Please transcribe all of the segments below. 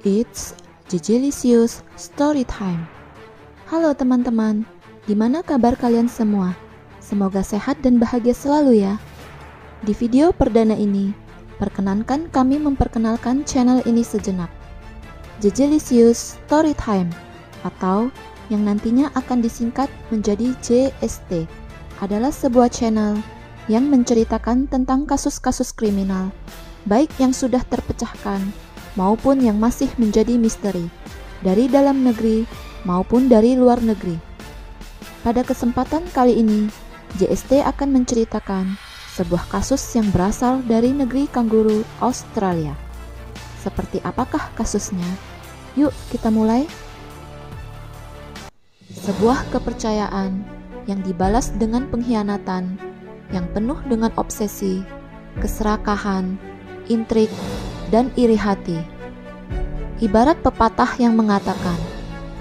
It's Jijelicious Storytime. Halo teman-teman, gimana kabar kalian semua? Semoga sehat dan bahagia selalu ya. Di video perdana ini, perkenankan kami memperkenalkan channel ini sejenak. Jijelicious Storytime atau yang nantinya akan disingkat menjadi JST adalah sebuah channel yang menceritakan tentang kasus-kasus kriminal, baik yang sudah terpecahkan maupun yang masih menjadi misteri, dari dalam negeri maupun dari luar negeri. Pada kesempatan kali ini, JST akan menceritakan sebuah kasus yang berasal dari negeri kanguru Australia. Seperti apakah kasusnya? Yuk kita mulai. Sebuah kepercayaan yang dibalas dengan pengkhianatan, yang penuh dengan obsesi, keserakahan, intrik, dan iri hati. Ibarat pepatah yang mengatakan,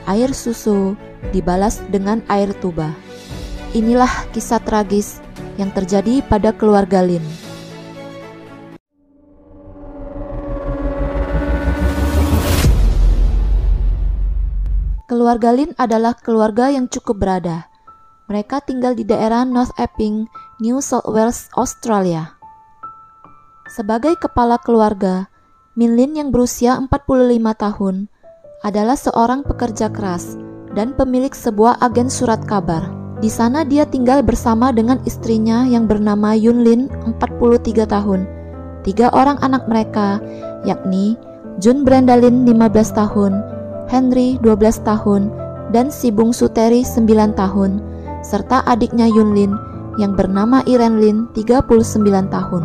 air susu dibalas dengan air tuba. Inilah kisah tragis yang terjadi pada keluarga Lin. Keluarga Lin adalah keluarga yang cukup berada. Mereka tinggal di daerah North Epping, New South Wales, Australia. Sebagai kepala keluarga, Min Lin yang berusia 45 tahun adalah seorang pekerja keras dan pemilik sebuah agen surat kabar. Di sana dia tinggal bersama dengan istrinya yang bernama Yun Lin, 43 tahun. 3 orang anak mereka, yakni Jun Brenda Lin, 15 tahun, Henry, 12 tahun, dan si bungsu Terry, 9 tahun, serta adiknya Yun Lin yang bernama Irene Lin, 39 tahun.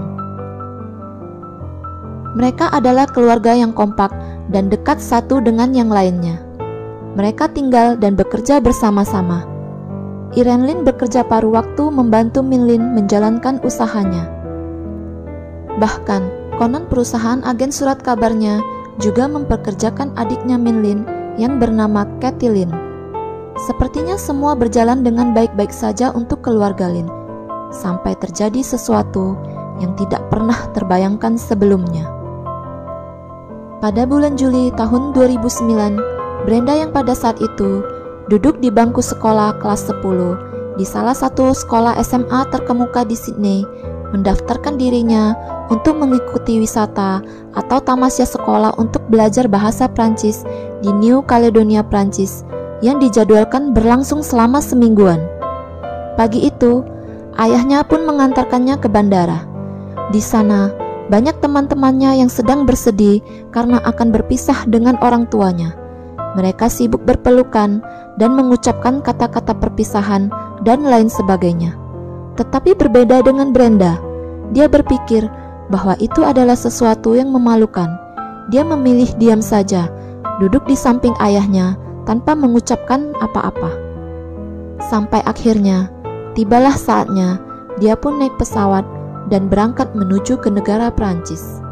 Mereka adalah keluarga yang kompak dan dekat satu dengan yang lainnya. Mereka tinggal dan bekerja bersama-sama. Irene Lin bekerja paruh waktu membantu Min Lin menjalankan usahanya. Bahkan, konon perusahaan agen surat kabarnya juga mempekerjakan adiknya Min Lin yang bernama Kathy Lin. Sepertinya semua berjalan dengan baik-baik saja untuk keluarga Lin, sampai terjadi sesuatu yang tidak pernah terbayangkan sebelumnya. Pada bulan Juli tahun 2009, Brenda yang pada saat itu duduk di bangku sekolah kelas 10 di salah satu sekolah SMA terkemuka di Sydney, mendaftarkan dirinya untuk mengikuti wisata atau tamasya sekolah untuk belajar bahasa Prancis di New Caledonia, Prancis, yang dijadwalkan berlangsung selama semingguan. Pagi itu, ayahnya pun mengantarkannya ke bandara. Di sana, banyak teman-temannya yang sedang bersedih karena akan berpisah dengan orang tuanya. Mereka sibuk berpelukan dan mengucapkan kata-kata perpisahan dan lain sebagainya. Tetapi berbeda dengan Brenda, dia berpikir bahwa itu adalah sesuatu yang memalukan. Dia memilih diam saja, duduk di samping ayahnya tanpa mengucapkan apa-apa. Sampai akhirnya, tibalah saatnya dia pun naik pesawat dan berangkat menuju ke negara Prancis.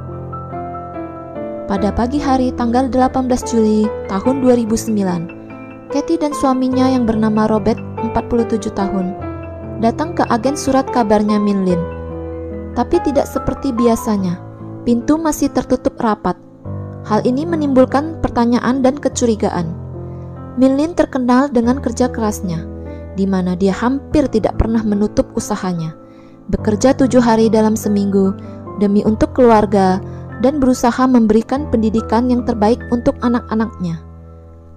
Pada pagi hari tanggal 18 Juli tahun 2009, Kathy dan suaminya yang bernama Robert, 47 tahun, datang ke agen surat kabarnya Min Lin. Tapi tidak seperti biasanya, pintu masih tertutup rapat. Hal ini menimbulkan pertanyaan dan kecurigaan. Min Lin terkenal dengan kerja kerasnya, di mana dia hampir tidak pernah menutup usahanya. Bekerja 7 hari dalam seminggu demi untuk keluarga dan berusaha memberikan pendidikan yang terbaik untuk anak-anaknya.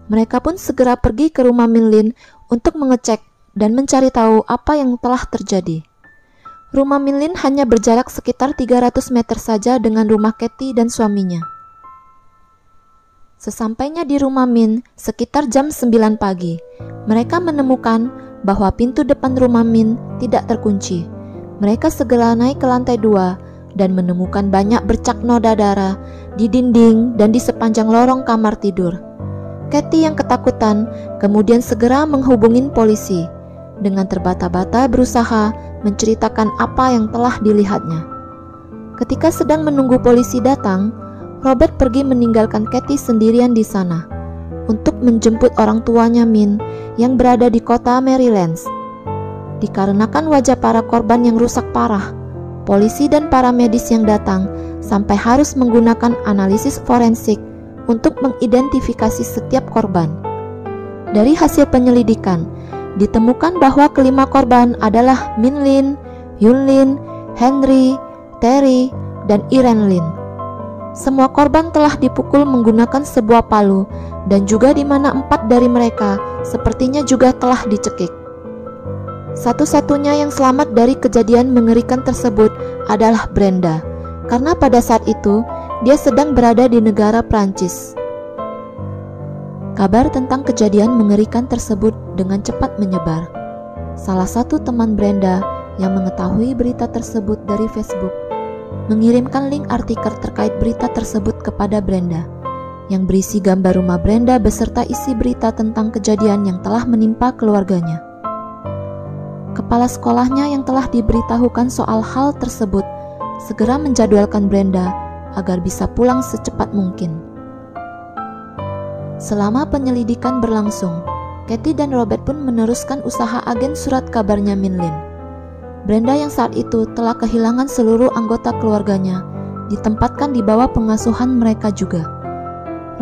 Mereka pun segera pergi ke rumah Min Lin untuk mengecek dan mencari tahu apa yang telah terjadi. Rumah Min Lin hanya berjarak sekitar 300 meter saja dengan rumah Kathy dan suaminya. Sesampainya di rumah Min sekitar jam 9 pagi, mereka menemukan bahwa pintu depan rumah Min tidak terkunci. Mereka segera naik ke lantai 2 dan menemukan banyak bercak noda darah di dinding dan di sepanjang lorong kamar tidur. Kathy yang ketakutan kemudian segera menghubungi polisi. Dengan terbata-bata berusaha menceritakan apa yang telah dilihatnya. Ketika sedang menunggu polisi datang, Robert pergi meninggalkan Kathy sendirian di sana untuk menjemput orang tuanya Min yang berada di kota Maryland. Dikarenakan wajah para korban yang rusak parah, polisi dan para medis yang datang sampai harus menggunakan analisis forensik untuk mengidentifikasi setiap korban. Dari hasil penyelidikan, ditemukan bahwa kelima korban adalah Min Lin, Yun Lin, Henry, Terry, dan Irene Lin. Semua korban telah dipukul menggunakan sebuah palu, dan juga di mana 4 dari mereka sepertinya juga telah dicekik. Satu-satunya yang selamat dari kejadian mengerikan tersebut adalah Brenda, karena pada saat itu dia sedang berada di negara Prancis. Kabar tentang kejadian mengerikan tersebut dengan cepat menyebar. Salah satu teman Brenda yang mengetahui berita tersebut dari Facebook mengirimkan link artikel terkait berita tersebut kepada Brenda, yang berisi gambar rumah Brenda beserta isi berita tentang kejadian yang telah menimpa keluarganya. Kepala sekolahnya yang telah diberitahukan soal hal tersebut segera menjadwalkan Brenda agar bisa pulang secepat mungkin. Selama penyelidikan berlangsung, Kathy dan Robert pun meneruskan usaha agen surat kabarnya Min Lin. Brenda yang saat itu telah kehilangan seluruh anggota keluarganya ditempatkan di bawah pengasuhan mereka juga.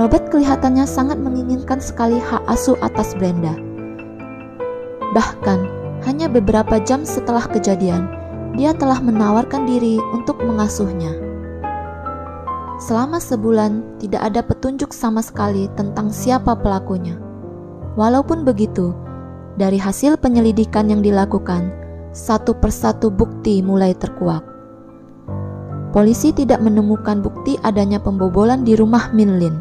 Robert kelihatannya sangat menginginkan sekali hak asuh atas Brenda. Bahkan, hanya beberapa jam setelah kejadian, dia telah menawarkan diri untuk mengasuhnya. Selama sebulan, tidak ada petunjuk sama sekali tentang siapa pelakunya. Walaupun begitu, dari hasil penyelidikan yang dilakukan, satu persatu bukti mulai terkuak. Polisi tidak menemukan bukti adanya pembobolan di rumah Min Lin.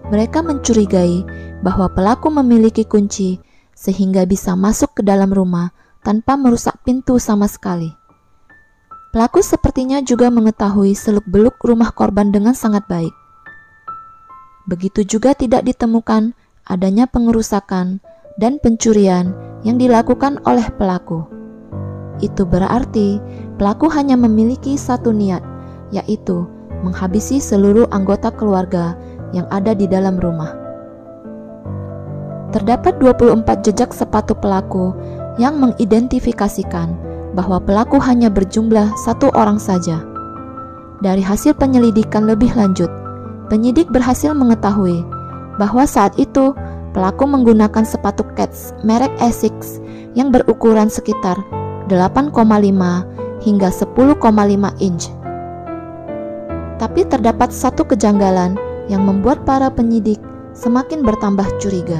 Mereka mencurigai bahwa pelaku memiliki kunci sehingga bisa masuk ke dalam rumah tanpa merusak pintu sama sekali. Pelaku sepertinya juga mengetahui seluk-beluk rumah korban dengan sangat baik. Begitu juga tidak ditemukan adanya pengerusakan dan pencurian yang dilakukan oleh pelaku. Itu berarti pelaku hanya memiliki satu niat, yaitu menghabisi seluruh anggota keluarga yang ada di dalam rumah. Terdapat 24 jejak sepatu pelaku yang mengidentifikasikan bahwa pelaku hanya berjumlah 1 orang saja. Dari hasil penyelidikan lebih lanjut, penyidik berhasil mengetahui bahwa saat itu pelaku menggunakan sepatu kets merek Asics yang berukuran sekitar 8,5 hingga 10,5 inch. Tapi terdapat satu kejanggalan yang membuat para penyidik semakin bertambah curiga,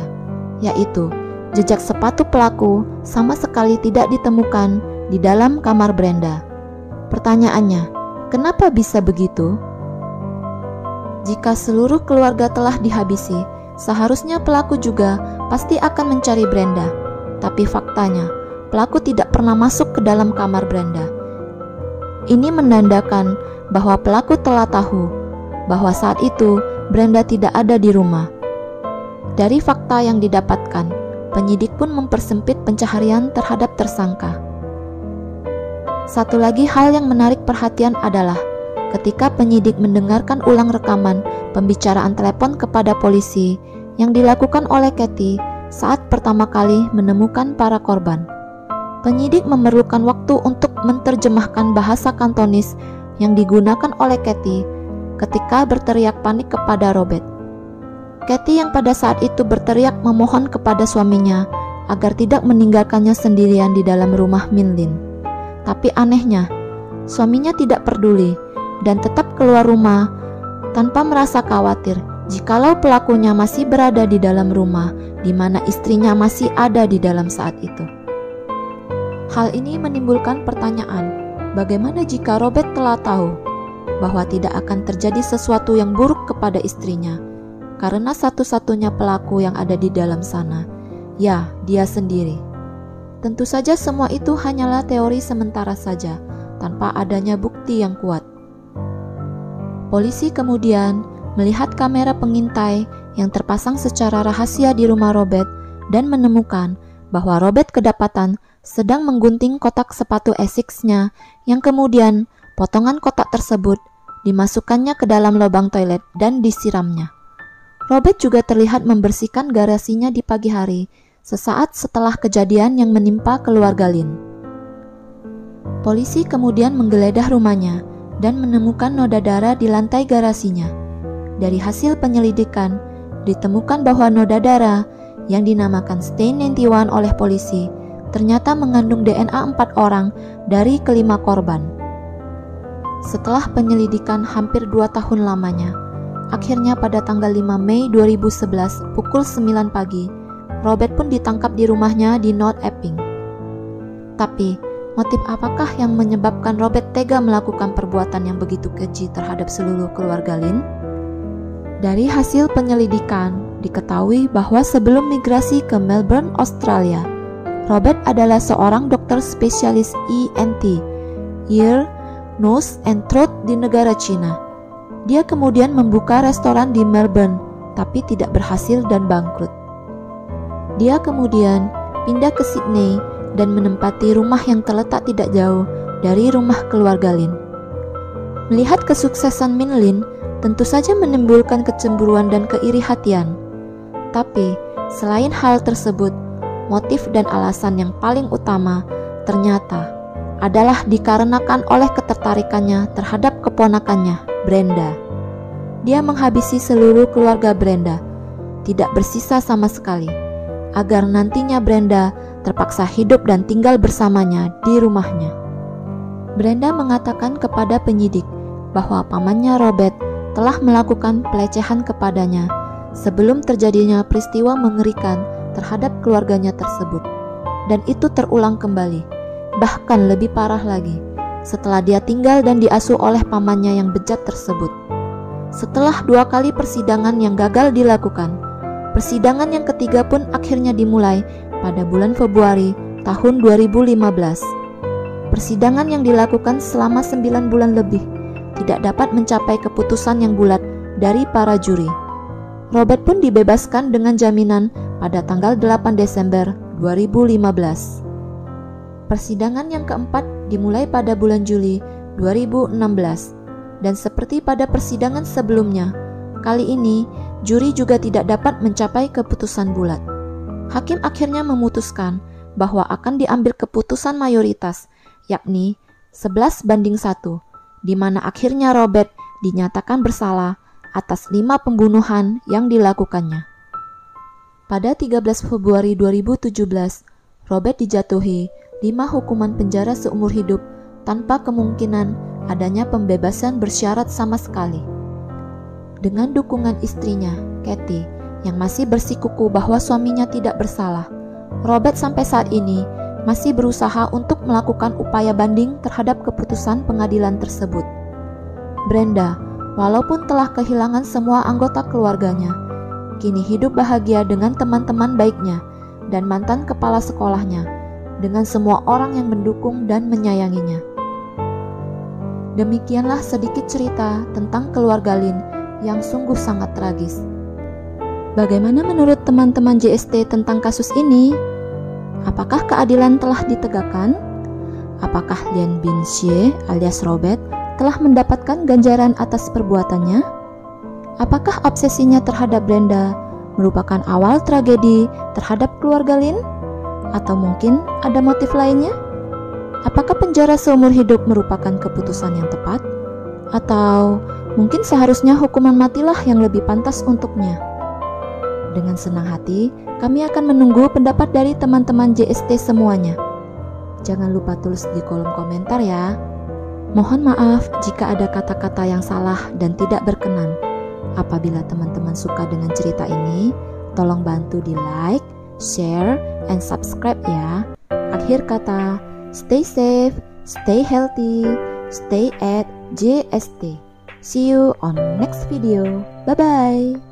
yaitu jejak sepatu pelaku sama sekali tidak ditemukan di dalam kamar Brenda. Pertanyaannya, kenapa bisa begitu? Jika seluruh keluarga telah dihabisi, seharusnya pelaku juga pasti akan mencari Brenda. Tapi faktanya, pelaku tidak pernah masuk ke dalam kamar Brenda. Ini menandakan bahwa pelaku telah tahu bahwa saat itu Brenda tidak ada di rumah. Dari fakta yang didapatkan, penyidik pun mempersempit pencaharian terhadap tersangka. Satu lagi hal yang menarik perhatian adalah ketika penyidik mendengarkan ulang rekaman pembicaraan telepon kepada polisi yang dilakukan oleh Kathy saat pertama kali menemukan para korban. Penyidik memerlukan waktu untuk menerjemahkan bahasa Kantonis yang digunakan oleh Kathy ketika berteriak panik kepada Robert. Kathy yang pada saat itu berteriak memohon kepada suaminya agar tidak meninggalkannya sendirian di dalam rumah Min Lin. Tapi anehnya, suaminya tidak peduli dan tetap keluar rumah tanpa merasa khawatir jikalau pelakunya masih berada di dalam rumah di mana istrinya masih ada di dalam saat itu. Hal ini menimbulkan pertanyaan, bagaimana jika Robert telah tahu bahwa tidak akan terjadi sesuatu yang buruk kepada istrinya karena satu-satunya pelaku yang ada di dalam sana, ya dia sendiri. Tentu saja semua itu hanyalah teori sementara saja, tanpa adanya bukti yang kuat. Polisi kemudian melihat kamera pengintai yang terpasang secara rahasia di rumah Robert dan menemukan bahwa Robert kedapatan sedang menggunting kotak sepatu Asics-nya yang kemudian potongan kotak tersebut dimasukkannya ke dalam lubang toilet dan disiramnya. Robert juga terlihat membersihkan garasinya di pagi hari sesaat setelah kejadian yang menimpa keluarga Lin. Polisi kemudian menggeledah rumahnya dan menemukan noda darah di lantai garasinya. dari hasil penyelidikan, ditemukan bahwa noda darah yang dinamakan stain 91 oleh polisi ternyata mengandung DNA 4 orang dari kelima korban. Setelah penyelidikan hampir 2 tahun lamanya, akhirnya pada tanggal 5 Mei 2011 pukul 9 pagi, Robert pun ditangkap di rumahnya di North Epping. Tapi, motif apakah yang menyebabkan Robert tega melakukan perbuatan yang begitu keji terhadap seluruh keluarga Lynn? Dari hasil penyelidikan, diketahui bahwa sebelum migrasi ke Melbourne, Australia, Robert adalah seorang dokter spesialis ENT, Ear, Nose, and Throat di negara Cina. Dia kemudian membuka restoran di Melbourne, tapi tidak berhasil dan bangkrut. Dia kemudian pindah ke Sydney dan menempati rumah yang terletak tidak jauh dari rumah keluarga Lynn. Melihat kesuksesan Min Lin tentu saja menimbulkan kecemburuan dan keiri hatian. Tapi, selain hal tersebut, motif dan alasan yang paling utama ternyata adalah dikarenakan oleh ketertarikannya terhadap keponakannya, Brenda. Dia menghabisi seluruh keluarga Brenda, tidak bersisa sama sekali, agar nantinya Brenda terpaksa hidup dan tinggal bersamanya di rumahnya. Brenda mengatakan kepada penyidik bahwa pamannya Robert telah melakukan pelecehan kepadanya sebelum terjadinya peristiwa mengerikan terhadap keluarganya tersebut. Dan itu terulang kembali, bahkan lebih parah lagi, setelah dia tinggal dan diasuh oleh pamannya yang bejat tersebut. Setelah 2 kali persidangan yang gagal dilakukan, persidangan yang ketiga pun akhirnya dimulai pada bulan Februari tahun 2015. Persidangan yang dilakukan selama 9 bulan lebih tidak dapat mencapai keputusan yang bulat dari para juri. Robert pun dibebaskan dengan jaminan pada tanggal 8 Desember 2015. Persidangan yang keempat dimulai pada bulan Juli 2016, dan seperti pada persidangan sebelumnya, kali ini juri juga tidak dapat mencapai keputusan bulat. Hakim akhirnya memutuskan bahwa akan diambil keputusan mayoritas, yakni 11-1, di mana akhirnya Robert dinyatakan bersalah atas 5 pembunuhan yang dilakukannya. Pada 13 Februari 2017, Robert dijatuhi 5 hukuman penjara seumur hidup tanpa kemungkinan adanya pembebasan bersyarat sama sekali. Dengan dukungan istrinya, Kathy, yang masih bersikuku bahwa suaminya tidak bersalah, Robert sampai saat ini masih berusaha untuk melakukan upaya banding terhadap keputusan pengadilan tersebut. Brenda, walaupun telah kehilangan semua anggota keluarganya, kini hidup bahagia dengan teman-teman baiknya dan mantan kepala sekolahnya, dengan semua orang yang mendukung dan menyayanginya. Demikianlah sedikit cerita tentang keluarga Lynn yang sungguh sangat tragis. Bagaimana menurut teman-teman JST tentang kasus ini? Apakah keadilan telah ditegakkan? Apakah Lien Bin Xie alias Robert telah mendapatkan ganjaran atas perbuatannya? Apakah obsesinya terhadap Brenda merupakan awal tragedi terhadap keluarga Lynn? Atau mungkin ada motif lainnya? Apakah penjara seumur hidup merupakan keputusan yang tepat? Atau mungkin seharusnya hukuman matilah yang lebih pantas untuknya? Dengan senang hati, kami akan menunggu pendapat dari teman-teman JST semuanya. Jangan lupa tulis di kolom komentar ya. Mohon maaf jika ada kata-kata yang salah dan tidak berkenan. Apabila teman-teman suka dengan cerita ini, tolong bantu di like, share, and subscribe ya. Akhir kata, stay safe, stay healthy, stay at JST. See you on next video. Bye-bye.